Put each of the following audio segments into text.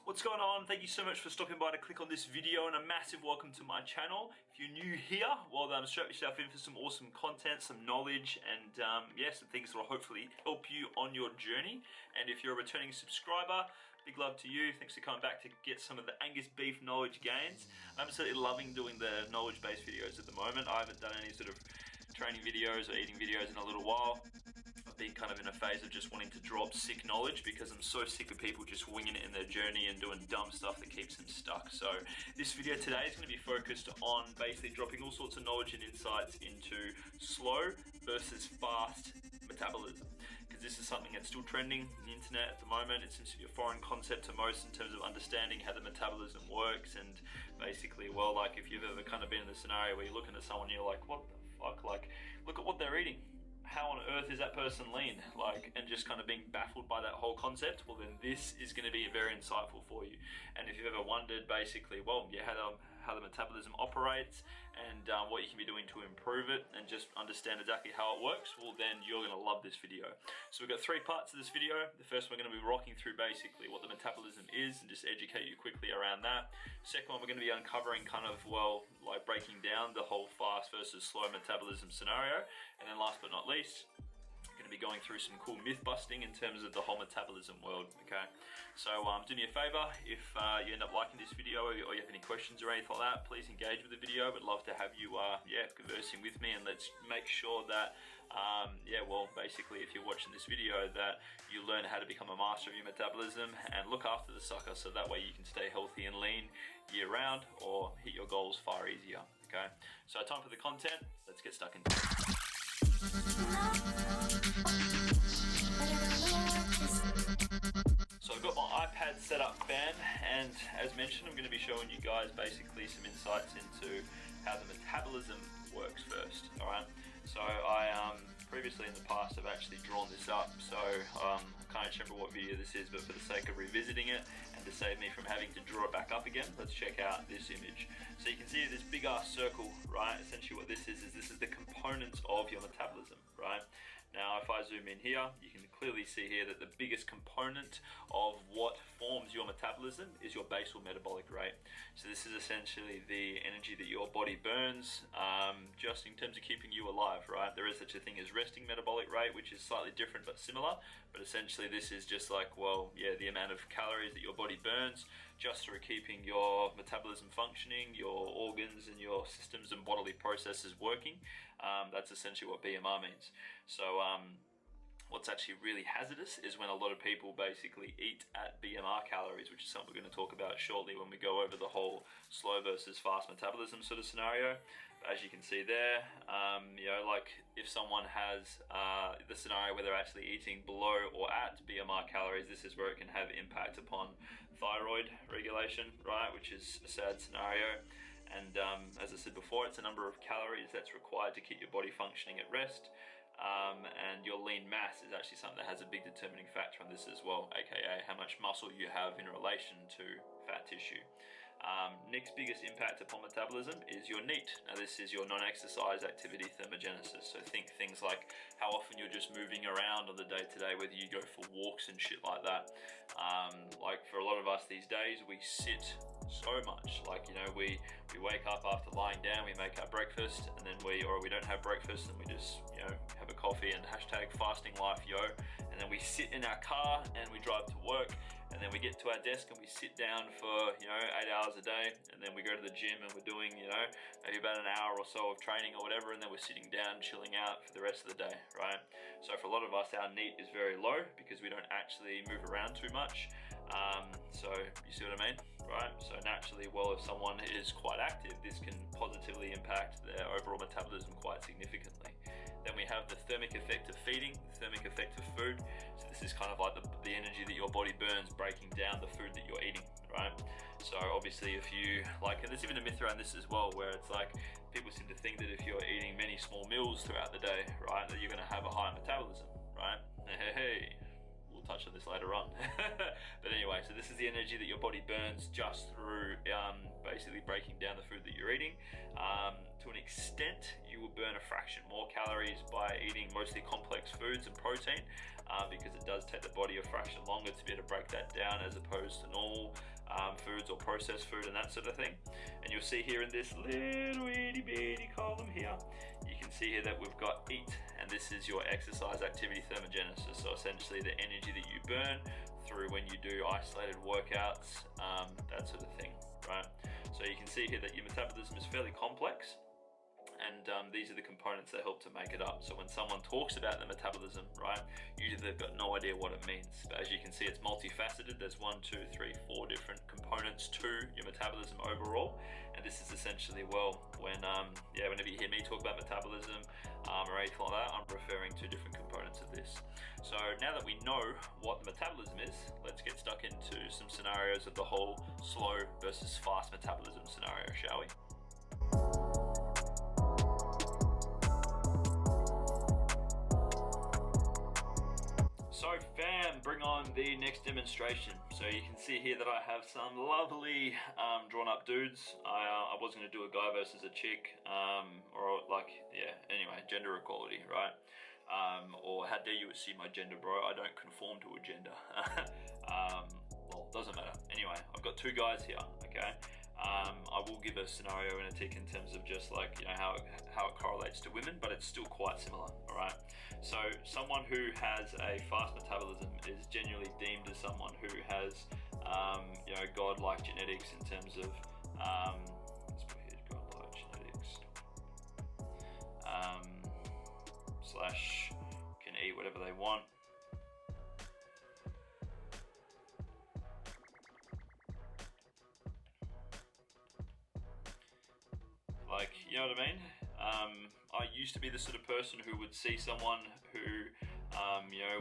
What's going on? Thank you so much for stopping by to click on this video, and a massive welcome to my channel. If you're new here, well then strap yourself in for some awesome content, some knowledge, and yeah, some things that will hopefully help you on your journey. And if you're a returning subscriber, big love to you. Thanks for coming back to get some of the Angus beef knowledge gains. I'm absolutely loving doing the knowledge-based videos at the moment. I haven't done any sort of training videos or eating videos in a little while. I've been kind of in a phase of just wanting to drop sick knowledge because I'm so sick of people just winging it in their journey and doing dumb stuff that keeps them stuck. So this video today is going to be focused on basically dropping all sorts of knowledge and insights into slow versus fast metabolism, because this is something that's still trending on the internet at the moment. It seems to be a foreign concept to most in terms of understanding how the metabolism works. And basically, well, like if you've ever kind of been in the scenario where you're looking at someone and you're like, what the fuck, like look at what they're eating, how on earth is that person lean, like, and just kind of being baffled by that whole concept, well then this is going to be very insightful for you. And if you've ever wondered basically, well, yeah, how the metabolism operates and what you can be doing to improve it and just understand exactly how it works, well then you're going to love this video. So we've got three parts of this video. The first one, we're going to be rocking through basically what the metabolism is and just educate you quickly around that. Second one, we're going to be uncovering kind of, well, like breaking down the whole fast versus slow metabolism scenario. And then last but not least, going to be going through some cool myth busting in terms of the whole metabolism world. Okay, so do me a favor, if you end up liking this video or you have any questions or anything like that, please engage with the video. Would love to have you yeah, conversing with me, and let's make sure that yeah, well, basically if you're watching this video, that you learn how to become a master of your metabolism and look after the sucker, so that way you can stay healthy and lean year round or hit your goals far easier. Okay, so time for the content. Let's get stuck into it. So I've got my iPad set up, fan, and as mentioned, I'm going to be showing you guys basically some insights into how the metabolism works first. All right, so I previously in the past I've actually drawn this up, so I can't remember what video this is, but for the sake of revisiting it and to save me from having to draw it back up again, let's check out this image. So you can see this big ass circle, right? Essentially what this is the components of your metabolism, right? Now if I zoom in here, you can clearly see here that the biggest component of what forms your metabolism is your basal metabolic rate. So this is essentially the energy that your body burns, just in terms of keeping you alive, right? There is such a thing as resting metabolic rate, which is slightly different but similar, but essentially this is just like, well, yeah, the amount of calories that your body burns just through keeping your metabolism functioning, your organs and your systems and bodily processes working. That's essentially what BMR means. So what's actually really hazardous is when a lot of people basically eat at BMR calories, which is something we're going to talk about shortly when we go over the whole slow versus fast metabolism sort of scenario. But as you can see there, you know, like if someone has the scenario where they're actually eating below or at BMR calories, this is where it can have impact upon thyroid regulation, right, which is a sad scenario. And as I said before, it's a number of calories that's required to keep your body functioning at rest. And your lean mass is actually something that has a big determining factor on this as well, aka how much muscle you have in relation to fat tissue. Next biggest impact upon metabolism is your NEAT. Now this is your non-exercise activity thermogenesis. So think things like how often you're just moving around on the day-to-day, whether you go for walks and shit like that. Like for a lot of us these days, we sit so much. Like, you know, we wake up after lying down, we make our breakfast, and then we don't have breakfast, and we just, you know, have a coffee and hashtag fasting life, yo. And then we sit in our car and we drive to work, and then we get to our desk and we sit down for, you know, 8 hours a day, and then we go to the gym and we're doing, you know, maybe about an hour or so of training or whatever, and then we're sitting down chilling out for the rest of the day, right? So for a lot of us, our NEAT is very low because we don't actually move around too much. So you see what I mean, right? So naturally, well, if someone is quite active, this can positively impact their overall metabolism quite significantly. Then we have the thermic effect of feeding, the thermic effect of food. So this is kind of like the energy that your body burns breaking down the food that you're eating, right? So obviously if you, like, and there's even a myth around this as well, where it's like people seem to think that if you're eating many small meals throughout the day, right, that you're going to have a high metabolism, right? Hey. We'll touch on this later on. But anyway, so this is the energy that your body burns just through basically breaking down the food that you're eating. To an extent, you will burn a fraction more calories by eating mostly complex foods and protein, because it does take the body a fraction longer to be able to break that down as opposed to normal foods or processed food and that sort of thing. And you'll see here in this little itty bitty column here, you can see here that we've got eat, and this is your exercise activity thermogenesis. So essentially the energy that you burn through when you do isolated workouts, that sort of thing, right? So you can see here that your metabolism is fairly complex, and these are the components that help to make it up. So when someone talks about the metabolism, right, usually they've got no idea what it means. But as you can see, it's multifaceted. There's 1, 2, 3, 4 different components to your metabolism overall. And this is essentially, well, whenever you hear me talk about metabolism or anything like that, I'm referring to different components of this. So now that we know what the metabolism is, let's get stuck into some scenarios of the whole slow versus fast metabolism scenario, shall we? So fam, bring on the next demonstration. So you can see here that I have some lovely drawn up dudes. I was going to do a guy versus a chick, anyway, gender equality, right? Or how dare you assume my gender, bro? I don't conform to a gender. Well, doesn't matter. Anyway, I've got 2 guys here, okay? I will give a scenario and a tick in terms of just like, you know, how it correlates to women, but it's still quite similar, all right? So someone who has a fast metabolism is genuinely deemed as someone who has, godlike genetics in terms of, let's put here, godlike genetics, slash can eat whatever they want. Like, you know what I mean? I used to be the sort of person who would see someone who,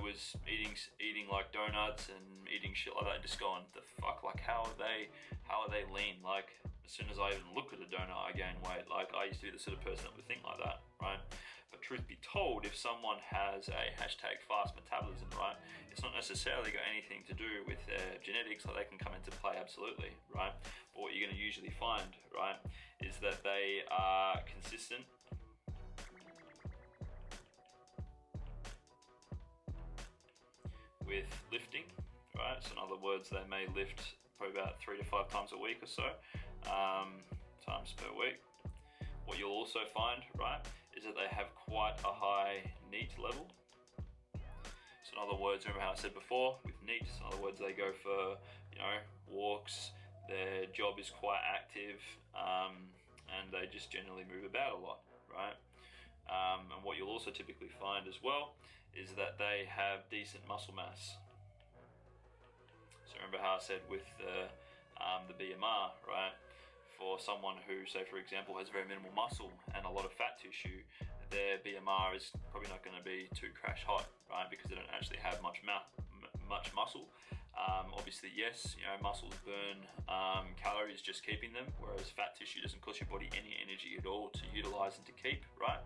was eating like donuts and eating shit like that and just going, the fuck, like how are they lean? Like as soon as I even look at a donut, I gain weight. Like I used to be the sort of person that would think like that, right? But truth be told, if someone has a hashtag fast metabolism, right, it's not necessarily got anything to do with their genetics, like they can come into play, absolutely, right? But what you're going to usually find, right, is that they are consistent with lifting, right? So in other words, they may lift probably about 3 to 5 times a week or so, times per week. What you'll also find, right, is that they have quite a high NEAT level. So in other words, remember how I said before with NEAT, so in other words, they go for, walks, their job is quite active, and they just generally move about a lot, right? And what you'll also typically find as well is that they have decent muscle mass. So remember how I said with the BMR, right? For someone who, say for example, has very minimal muscle and a lot of fat tissue, their BMR is probably not going to be too crash hot, right? Because they don't actually have much muscle. Obviously, yes, muscles burn calories just keeping them, whereas fat tissue doesn't cost your body any energy at all to utilize and to keep, right?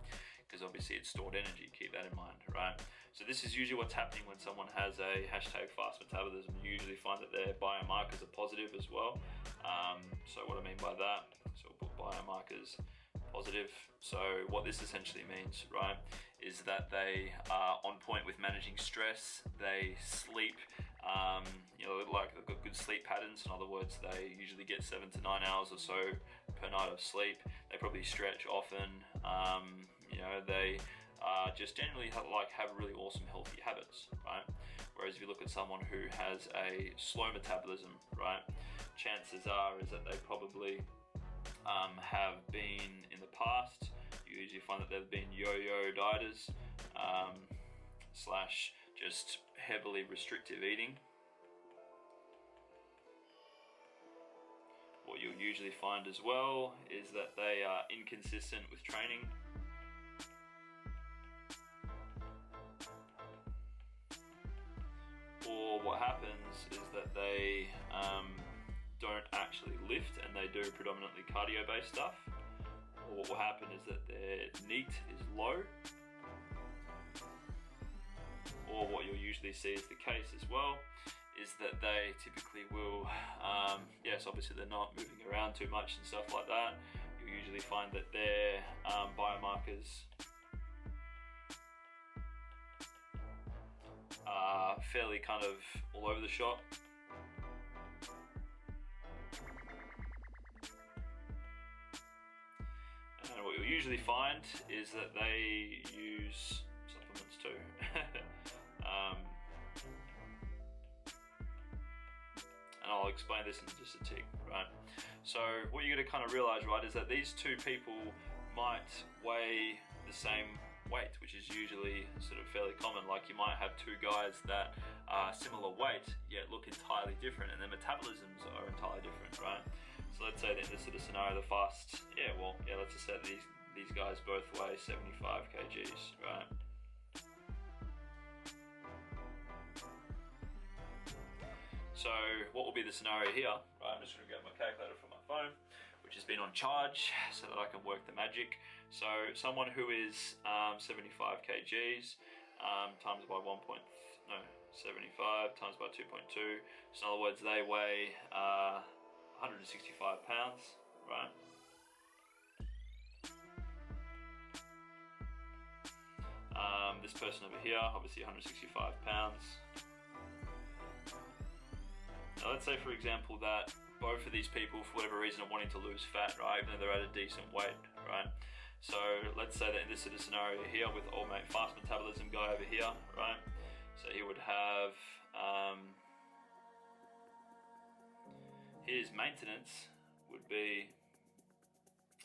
Because obviously it's stored energy, keep that in mind, right? So this is usually what's happening when someone has a hashtag fast metabolism. You usually find that their biomarkers are positive as well. So what I mean by that, so we'll put biomarkers positive. So what this essentially means, right, is that they are on point with managing stress. They sleep, like they've got good sleep patterns. In other words, they usually get 7 to 9 hours or so per night of sleep. They probably stretch often. They just generally have really awesome healthy habits, right? Whereas if you look at someone who has a slow metabolism, right, chances are is that they probably have been in the past. You usually find that they've been yo-yo dieters, slash just heavily restrictive eating. What you'll usually find as well is that they are inconsistent with training. Or what happens is that they don't actually lift and they do predominantly cardio-based stuff. Or what will happen is that their NEAT is low. Or what you'll usually see is the case as well is that they typically will, yes, obviously they're not moving around too much and stuff like that. You'll usually find that their biomarkers are fairly kind of all over the shop. you'll usually find is that they use supplements too. And I'll explain this in just a tick, right? So what you're gonna kind of realize, right, is that these two people might weigh the same weight, which is usually sort of fairly common. Like you might have two guys that are similar weight, yet look entirely different, and their metabolisms are entirely different, right? So let's say that in this sort of scenario, let's just say that these guys both weigh 75 kgs, right? So what will be the scenario here, right? I'm just gonna get my calculator from my phone, which has been on charge so that I can work the magic. So someone who is 75 kgs times by 75 times by 2.2. So in other words, they weigh 165 pounds, right? This person over here, obviously 165 pounds. Now let's say, for example, that both of these people, for whatever reason, are wanting to lose fat, right, even though they're at a decent weight, right? So let's say that in this sort of scenario here with old mate fast metabolism guy over here, right? So he would have his maintenance would be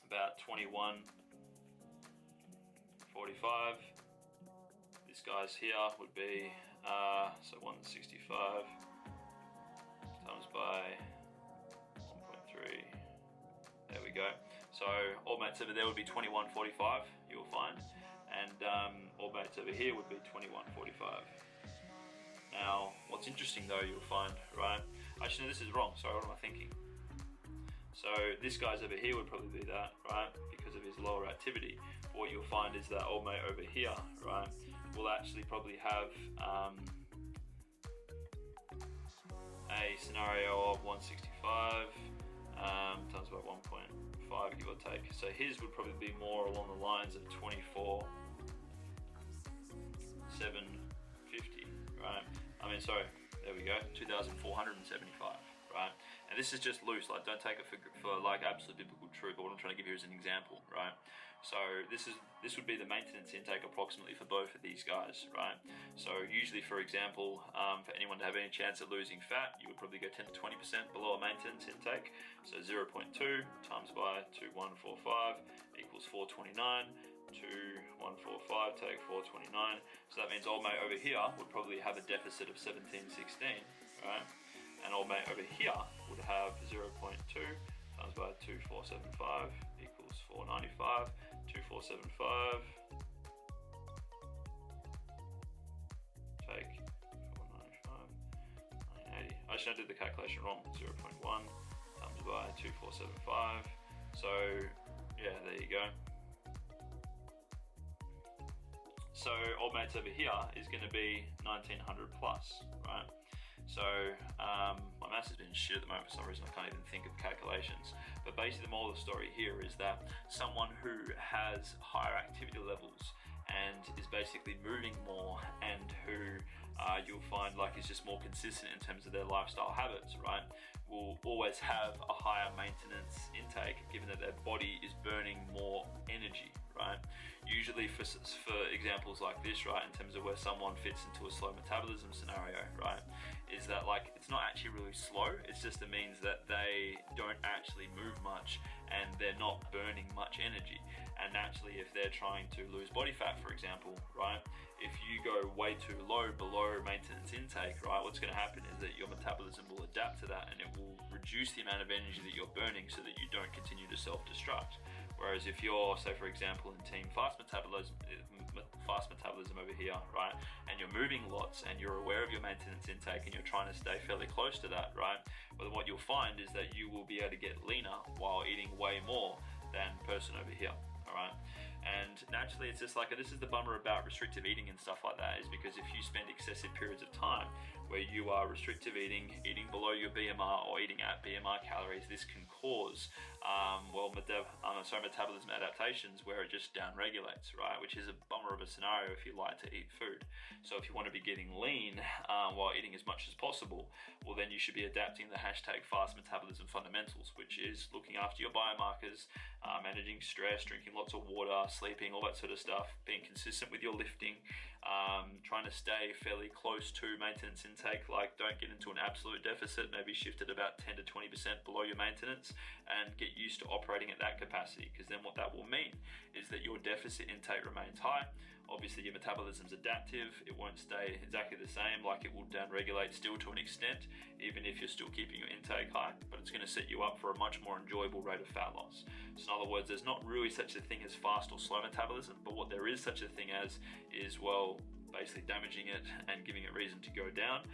about 21.45. This guy's here would be so 165 times by 1.3. There we go. So all mates over there would be 21.45, you'll find, and all mates over here would be 21.45. Now, what's interesting though, you'll find, right? Actually, no, this is wrong. Sorry, what am I thinking? So this guy's over here would probably be that, right? Because of his lower activity. But what you'll find is that old mate over here, right, will actually probably have a scenario of 165 times by 1.5, give or take. So his would probably be more along the lines of 24,750, right? I mean, sorry, there we go, 2,475, right? And this is just loose, like don't take it for like absolute biblical truth, but what I'm trying to give you is an example, right? So this would be the maintenance intake approximately for both of these guys, right? So usually, for example, for anyone to have any chance of losing fat, you would probably go 10 to 20% below a maintenance intake. So 0.2 times by 2,145 equals 429. 2,145 take 429. So that means old mate over here would probably have a deficit of 1716, right? And old mate over here would have 0.2 times by 2,475 equals 495. 2,475 take 495, 980. Actually, I did the calculation wrong. 0.1 times by 2,475. So yeah, there you go. So old mates over here is going to be 1900 plus, right? So my maths has been shit at the moment for some reason. I can't even think of calculations. But basically the moral of the story here is that someone who has higher activity levels and is basically moving more, and who you'll find like is just more consistent in terms of their lifestyle habits, right, will always have a higher maintenance intake, given that their body is burning more energy, right? Usually for examples like this, right, in terms of where someone fits into a slow metabolism scenario, right, is that like it's not actually really slow, it's just it means that they don't actually move much and they're not burning much energy. And naturally, if they're trying to lose body fat, for example, right, if you go way too low below maintenance intake, right, what's going to happen is that your metabolism will adapt to that and it will reduce the amount of energy that you're burning so that you don't continue to self-destruct. Whereas if you're, say for example, in team fast metabolism over here, right, and you're moving lots and you're aware of your maintenance intake and you're trying to stay fairly close to that, right, but what you'll find is that you will be able to get leaner while eating way more than the person over here. Alright, and naturally it's just like, this is the bummer about restrictive eating and stuff like that, is because if you spend excessive periods of time where you are restrictive eating below your BMR or eating at BMR calories, this can cause metabolism adaptations where it just down-regulates, right, which is a bummer of a scenario if you like to eat food. So if you want to be getting lean while eating as much as possible, well then you should be adapting the hashtag fast metabolism fundamentals, which is looking after your biomarkers, managing stress, drinking drinking lots of water, sleeping, all that sort of stuff, being consistent with your lifting, trying to stay fairly close to maintenance intake, like don't get into an absolute deficit, maybe shift it about 10 to 20% below your maintenance and get used to operating at that capacity, because then what that will mean is that your deficit intake remains high. Obviously your metabolism's adaptive, it won't stay exactly the same, like it will down-regulate still to an extent, even if you're still keeping your intake high, but it's going to set you up for a much more enjoyable rate of fat loss. So in other words, there's not really such a thing as fast or slow metabolism, but what there is such a thing as is, well, basically damaging it and giving it reason to go down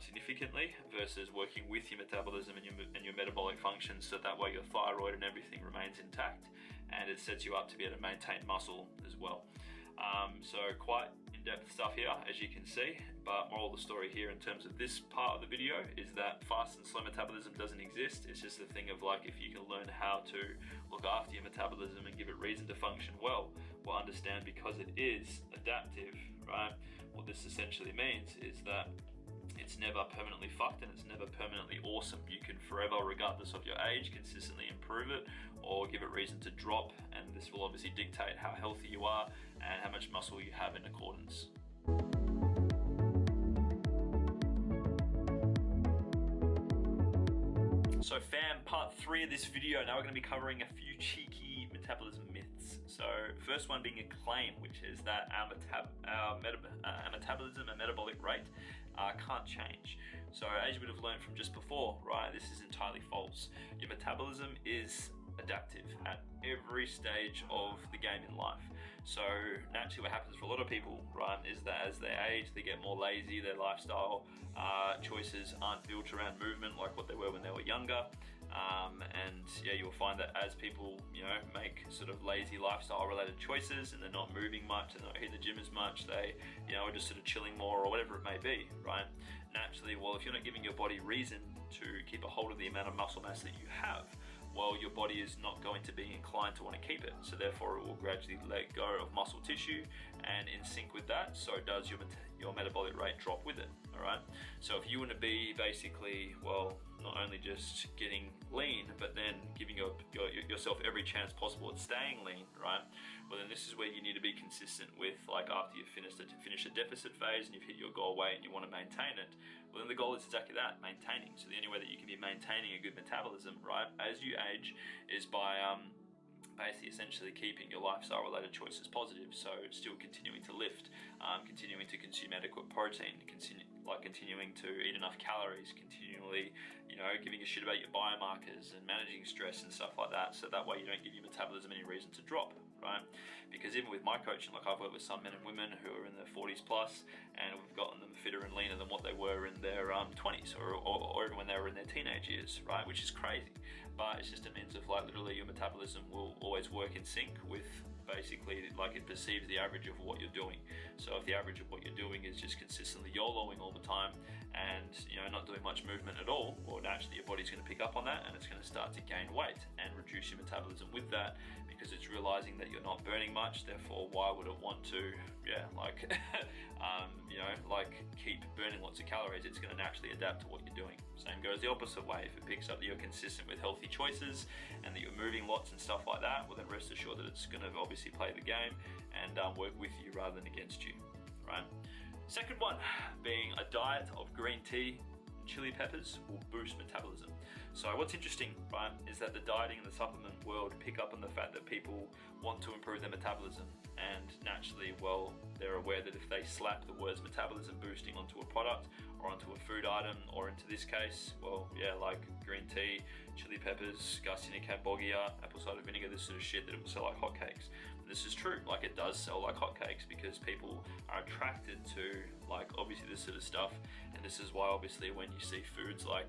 significantly, versus working with your metabolism and your metabolic functions, so that way your thyroid and everything remains intact, and it sets you up to be able to maintain muscle as well. So quite in-depth stuff here, as you can see, but moral of the story here in terms of this part of the video is that fast and slow metabolism doesn't exist. It's just a thing of, like, if you can learn how to look after your metabolism and give it reason to function well understand, because it is adaptive, right? What this essentially means is that it's never permanently fucked and it's never permanently awesome. You can forever, regardless of your age, consistently improve it or give it reason to drop, and this will obviously dictate how healthy you are and how much muscle you have in accordance. So fam, part 3 of this video. Now we're going to be covering a few cheeky metabolism myths. So first one being a claim, which is that our metabolism and metabolic rate can't change. So as you would have learned from just before, right, this is entirely false. Your metabolism is adaptive at every stage of the game in life. So naturally what happens for a lot of people, right, is that as they age, they get more lazy, their lifestyle choices aren't built around movement like what they were when they were younger. And yeah, you'll find that as people, make sort of lazy lifestyle related choices and they're not moving much and they're not hitting the gym as much, they, are just sort of chilling more or whatever it may be, right? Naturally, well, if you're not giving your body reason to keep a hold of the amount of muscle mass that you have, well, your body is not going to be inclined to want to keep it. So therefore it will gradually let go of muscle tissue, and in sync with that, so does your metabolic rate drop with it, all right? So if you want to be basically, well, not only just getting lean, but then giving yourself every chance possible at staying lean, right? Well, then this is where you need to be consistent with, like, after you've finished a deficit phase and you've hit your goal weight and you want to maintain it, well, then the goal is exactly that, maintaining. So the only way that you can be maintaining a good metabolism, right, as you age, is by basically essentially keeping your lifestyle related choices positive. So still continuing to lift, continuing to consume adequate protein, continuing to eat enough calories, continually, giving a shit about your biomarkers and managing stress and stuff like that. So that way you don't give your metabolism any reason to drop, right? Because even with my coaching, like, I've worked with some men and women who are in their 40s plus, and we've gotten them fitter and leaner than what they were in their 20s or even when they were in their teenage years, right? Which is crazy, but it's just a means of, like, literally your metabolism will always work in sync with basically, like, it perceives the average of what you're doing. So if the average of what you're doing is just consistently YOLOing all the time and not doing much movement at all, well, naturally your body's going to pick up on that and it's going to start to gain weight and reduce your metabolism with that, because it's realizing that you're not burning much. Therefore, why would it want to keep burning lots of calories? It's going to naturally adapt to what you're doing. Same goes the opposite way. If it picks up that you're consistent with healthy choices and that you're moving lots and stuff like that, well, then rest assured that it's going to obviously play the game and work with you rather than against you, right? Second one being a diet of green tea, chili peppers will boost metabolism. So what's interesting, right, is that the dieting and the supplement world pick up on the fact that people want to improve their metabolism, and naturally, well, they're aware that if they slap the words metabolism boosting onto a product or onto a food item, or into this case, well, yeah, like green tea, chili peppers, Garcinia cambogia, apple cider vinegar, this sort of shit, that it will sell like hotcakes. And this is true, like, it does sell like hotcakes because people are attracted to, like, obviously this sort of stuff. And this is why obviously when you see foods like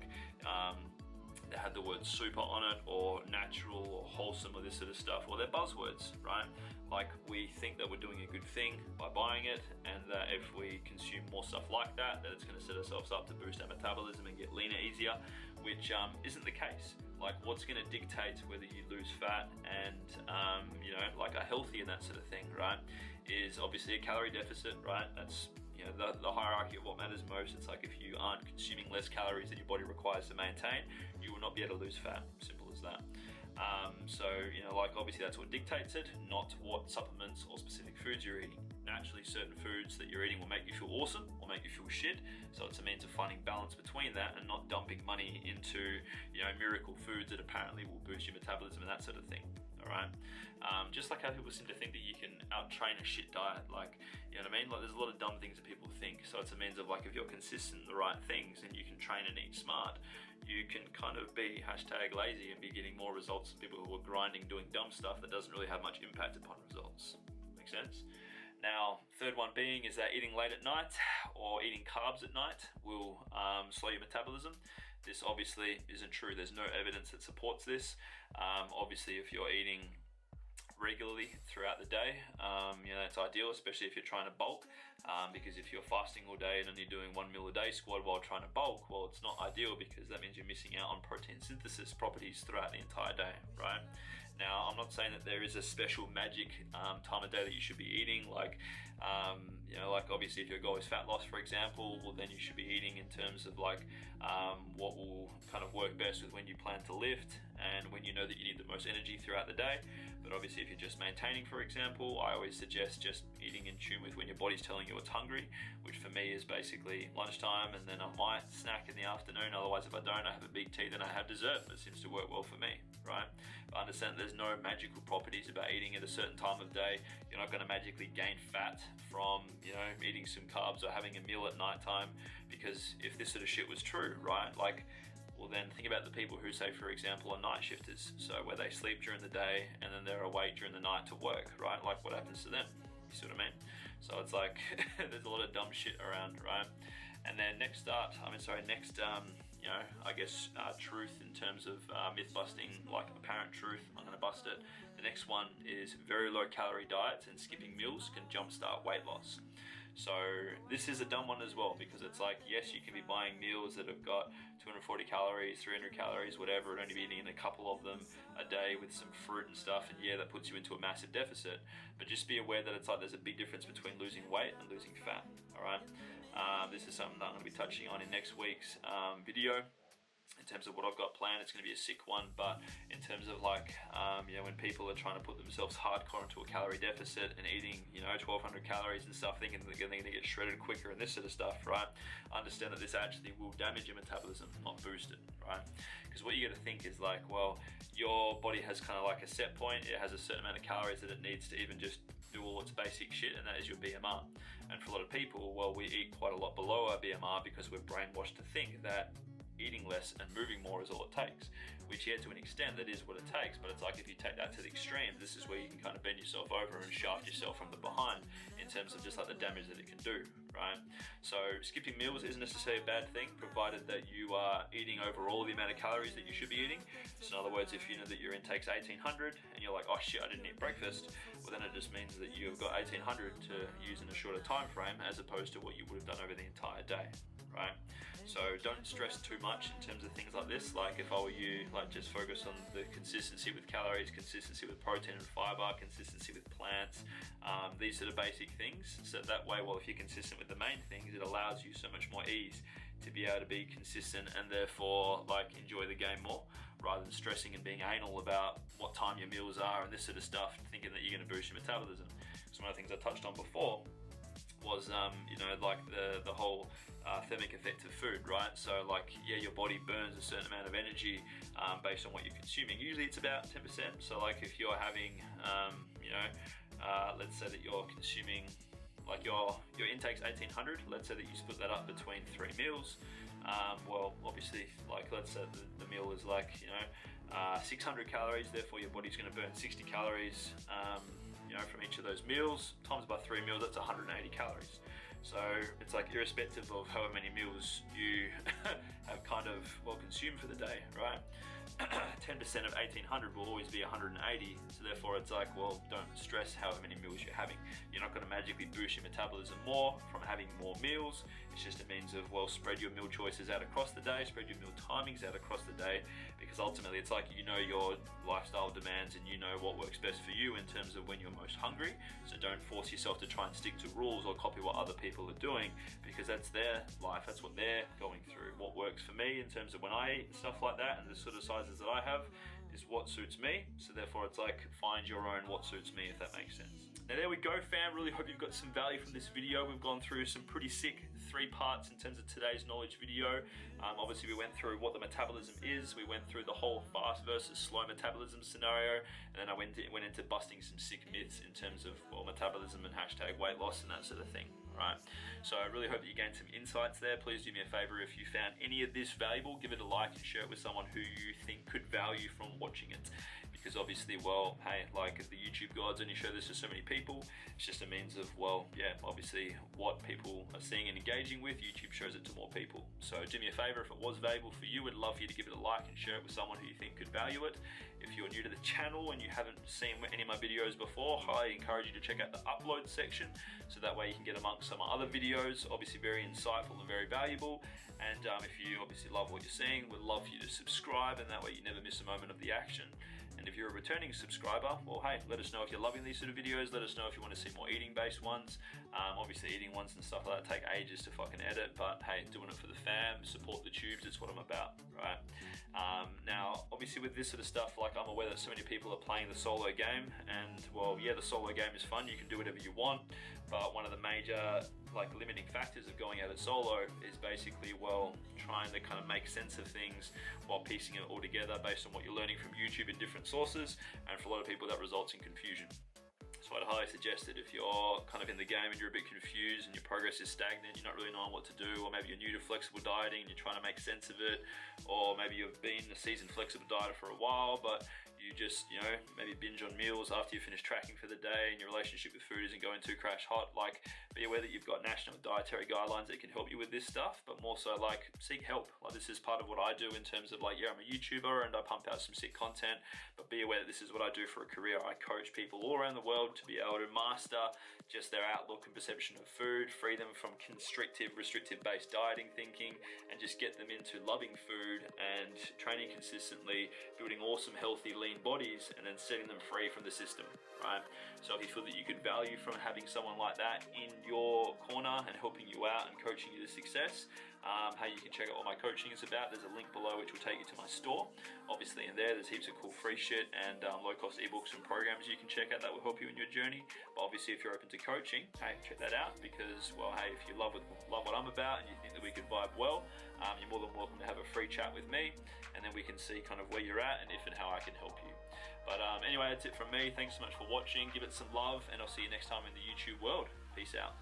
that had the word super on it, or natural or wholesome or this sort of stuff, well, they're buzzwords, right? Like, we think that we're doing a good thing by buying it, and that if we consume more stuff like that it's going to set ourselves up to boost our metabolism and get leaner easier, which isn't the case. Like, what's going to dictate whether you lose fat and like are healthy and that sort of thing, right, is obviously a calorie deficit, right? That's the hierarchy of what matters most. It's like, if you aren't consuming less calories than your body requires to maintain, you will not be able to lose fat. Simple as that. So, you know, like obviously that's what dictates it, not what supplements or specific foods you're eating. Naturally, certain foods that you're eating will make you feel awesome or make you feel shit. So it's a means of finding balance between that and not dumping money into, you know, miracle foods that apparently will boost your metabolism and that sort of thing. All right. Just like how people seem to think that you can out-train a shit diet, like, you know what I mean? Like, there's a lot of dumb things that people think. So it's a means of, like, if you're consistent in the right things and you can train and eat smart, you can kind of be #lazy and be getting more results than people who are grinding, doing dumb stuff that doesn't really have much impact upon results. Make sense? Now, third one being is that eating late at night or eating carbs at night will slow your metabolism. This obviously isn't true. There's no evidence that supports this. Obviously, if you're eating regularly throughout the day, you know, it's ideal, especially if you're trying to bulk, because if you're fasting all day and only doing 1 meal a day squad while trying to bulk, well, it's not ideal because that means you're missing out on protein synthesis properties throughout the entire day, right? Now, I'm not saying that there is a special magic time of day that you should be eating, like, you know, like obviously if your goal is fat loss, for example, well then you should be eating in terms of like what will kind of work best with when you plan to lift and when you know that you need the most energy throughout the day. But obviously if you're just maintaining, for example, I always suggest just eating in tune with when your body's telling you it's hungry, which for me is basically lunchtime, and then I might snack in the afternoon. Otherwise, if I don't, I have a big tea, then I have dessert. That seems to work well for me, right? But understand there's no magical properties about eating at a certain time of day. You're not going to magically gain fat from, you know, eating some carbs or having a meal at nighttime, because if this sort of shit was true, right? Like, well then think about the people who say, for example, are night shifters. So where they sleep during the day and then they're awake during the night to work, right? Like what happens to them? You see what I mean? So it's like, there's a lot of dumb shit around, right? And then next, you know, I guess truth in terms of myth busting, like apparent truth, I'm gonna bust it. The next one is very low calorie diets and skipping meals can jumpstart weight loss. So this is a dumb one as well, because it's like, yes, you can be buying meals that have got 240 calories, 300 calories, whatever, and only be eating a couple of them a day with some fruit and stuff, and yeah, that puts you into a massive deficit. But just be aware that it's like there's a big difference between losing weight and losing fat, all right? This is something that I'm going to be touching on in next week's video. In terms of what I've got planned, it's going to be a sick one, but in terms of like, you know, when people are trying to put themselves hardcore into a calorie deficit and eating, you know, 1,200 calories and stuff, thinking that they're going to get shredded quicker and this sort of stuff, right? Understand that this actually will damage your metabolism, not boost it, right? Because what you got to think is like, well, your body has kind of like a set point. It has a certain amount of calories that it needs to even just do all its basic shit, and that is your BMR. And for a lot of people, well, we eat quite a lot below our BMR because we're brainwashed to think that eating less and moving more is all it takes, which, yeah, to an extent that is what it takes, but it's like if you take that to the extreme, this is where you can kind of bend yourself over and shaft yourself from the behind in terms of just like the damage that it can do, right? So skipping meals isn't necessarily a bad thing, provided that you are eating overall the amount of calories that you should be eating. So in other words, if you know that your intake's 1,800 and you're like, oh shit, I didn't eat breakfast, well then it just means that you've got 1,800 to use in a shorter time frame as opposed to what you would have done over the entire day, right? So don't stress too much in terms of things like this. Like if I were you, like just focus on the consistency with calories, consistency with protein and fiber, consistency with plants, these sort of basic things. So that way, well, if you're consistent with the main things, it allows you so much more ease to be able to be consistent and therefore like enjoy the game more, rather than stressing and being anal about what time your meals are and this sort of stuff, thinking that you're going to boost your metabolism. So one of the things I touched on before was, you know, like the whole thermic effect of food, right? So like, yeah, your body burns a certain amount of energy based on what you're consuming. Usually it's about 10%. So like if you're having, you know, let's say that you're consuming, like your intake's 1,800, let's say that you split that up between 3 meals. Well, obviously, like let's say the meal is like, you know, 600 calories, therefore your body's going to burn 60 calories, you know, from each of those meals, times by 3 meals, that's 180 calories. So it's like irrespective of however many meals you have kind of, well, consumed for the day, right? 10% of 1,800 will always be 180, so therefore it's like, well, don't stress however many meals you're having. You're not going to magically boost your metabolism more from having more meals. It's just a means of, well, spread your meal choices out across the day, spread your meal timings out across the day, because because ultimately it's like, you know your lifestyle demands and you know what works best for you in terms of when you're most hungry. So don't force yourself to try and stick to rules or copy what other people are doing, because that's their life, that's what they're going through. What works for me in terms of when I eat, stuff like that, and the sort of sizes that I have, is what suits me. So therefore it's like, find your own what suits me, if that makes sense. Now there we go, fam. Really hope you've got some value from this video. We've gone through some pretty sick 3 parts in terms of today's knowledge video. Obviously we went through what the metabolism is, we went through the whole fast versus slow metabolism scenario, and then I went into busting some sick myths in terms of, well, metabolism and hashtag weight loss and that sort of thing. Right, so I really hope that you gained some insights there. Please do me a favor, if you found any of this valuable, give it a like and share it with someone who you think could value from watching it. Because obviously, well, hey, like the YouTube gods only show this to so many people. It's just a means of, well, yeah, obviously what people are seeing and engaging with, YouTube shows it to more people. So do me a favor, if it was valuable for you, I'd love for you to give it a like and share it with someone who you think could value it. If you're new to the channel and you haven't seen any of my videos before, I highly encourage you to check out the upload section, so that way you can get amongst some other videos, obviously very insightful and very valuable. And if you obviously love what you're seeing, we'd love for you to subscribe, and that way you never miss a moment of the action. And if you're a returning subscriber, well, hey, let us know if you're loving these sort of videos. Let us know if you want to see more eating-based ones. Obviously, eating ones and stuff like that take ages to fucking edit, but hey, doing it for the fam, support the tubes, it's what I'm about, right? Now, obviously with this sort of stuff, like, I'm aware that so many people are playing the solo game, and well, yeah, the solo game is fun. You can do whatever you want, but one of the major like limiting factors of going at it solo is basically, well, trying to kind of make sense of things while piecing it all together based on what you're learning from YouTube and different sources, and for a lot of people that results in confusion. So I'd highly suggest that if you're kind of in the game and you're a bit confused and your progress is stagnant, you're not really knowing what to do, or maybe you're new to flexible dieting and you're trying to make sense of it, or maybe you've been a seasoned flexible dieter for a while, but you just, you know, maybe binge on meals after you finish tracking for the day and your relationship with food isn't going too crash hot, like, be aware that you've got national dietary guidelines that can help you with this stuff, but more so, like, seek help. Like, this is part of what I do in terms of, like, yeah, I'm a YouTuber and I pump out some sick content, but be aware that this is what I do for a career. I coach people all around the world to be able to master just their outlook and perception of food, free them from constrictive, restrictive-based dieting thinking, and just get them into loving food and training consistently, building awesome, healthy, lean bodies, and then setting them free from the system, right? So if you feel that you could value from having someone like that in your corner and helping you out and coaching you to success, hey, you can check out what my coaching is about. There's a link below which will take you to my store. Obviously in there's heaps of cool free shit and low-cost ebooks and programs you can check out that will help you in your journey. But obviously if you're open to coaching, hey, check that out, because, well, hey, if you love what I'm about and you think that we could vibe well, you're more than welcome to have a free chat with me, and then we can see kind of where you're at and if and how I can help you. But anyway, that's it from me. Thanks so much for watching. Give it some love, and I'll see you next time in the YouTube world. Peace out.